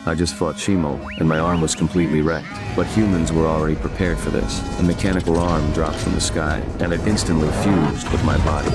I just fought Shimo, and my arm was completely wrecked. But humans were already prepared for this. A mechanical arm dropped from the sky, and it instantly fused with my body.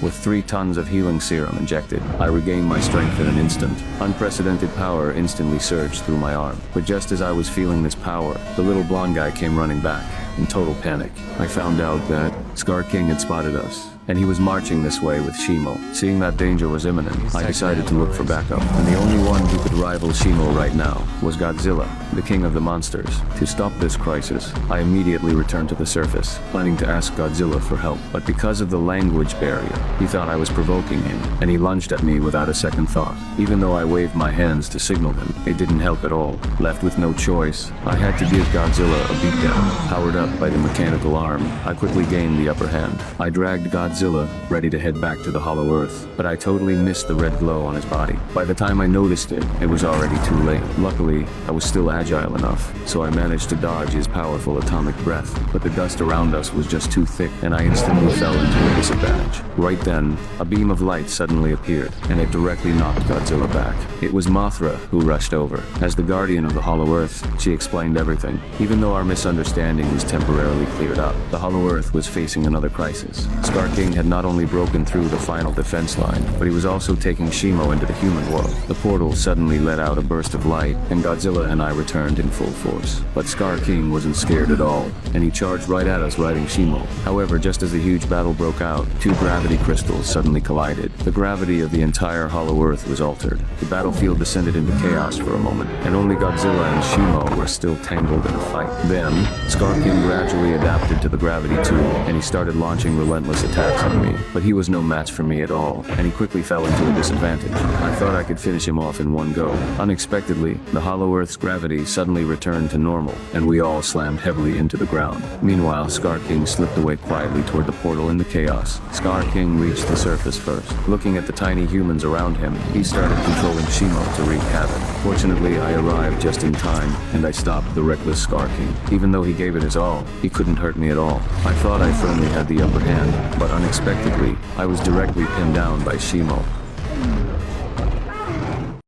With 3 tons of healing serum injected, I regained my strength in an instant. Unprecedented power instantly surged through my arm. But just as I was feeling this power, the little blonde guy came running back, in total panic. I found out that Scar King had spotted us, and he was marching this way with Shimo. Seeing that danger was imminent, I decided to look for backup, and the only one who could rival Shimo right now was Godzilla, the king of the monsters. To stop this crisis, I immediately returned to the surface, planning to ask Godzilla for help. But because of the language barrier, he thought I was provoking him, and he lunged at me without a second thought. Even though I waved my hands to signal him, it didn't help at all. Left with no choice, I had to give Godzilla a beatdown. Powered up by the mechanical arm, I quickly gained the upper hand. I dragged Godzilla, ready to head back to the Hollow Earth, but I totally missed the red glow on his body. By the time I noticed it, it was already too late. Luckily, I was still agile enough, so I managed to dodge his powerful atomic breath. But the dust around us was just too thick, and I instantly fell into a disadvantage. Right then, a beam of light suddenly appeared, and it directly knocked Godzilla back. It was Mothra who rushed over. As the guardian of the Hollow Earth, she explained everything. Even though our misunderstanding was temporarily cleared up, the Hollow Earth was facing another crisis. Scar King had not only broken through the final defense line, but he was also taking Shimo into the human world. The portal suddenly let out a burst of light, and Godzilla and I returned in full force. But Scar King wasn't scared at all, and he charged right at us riding Shimo. However, just as the huge battle broke out, 2 gravity crystals suddenly collided. The gravity of the entire Hollow Earth was altered. The battlefield descended into chaos for a moment, and only Godzilla and Shimo were still tangled in a fight. Then, Scar King gradually adapted to the gravity too, and he started launching relentless attacks on me. But he was no match for me at all, and he quickly fell into a disadvantage. I thought I could finish him off in one go. Unexpectedly, the Hollow Earth's gravity suddenly returned to normal, and we all slammed heavily into the ground. Meanwhile, Scar King slipped away quietly toward the portal in the chaos. Scar King reached the surface first. Looking at the tiny humans around him, he started controlling Shimo to wreak havoc. Fortunately, I arrived just in time, and I stopped the reckless Scar King. Even though he gave it his all, he couldn't hurt me at all. I thought I firmly had the upper hand, but unexpectedly, I was directly pinned down by Shimo.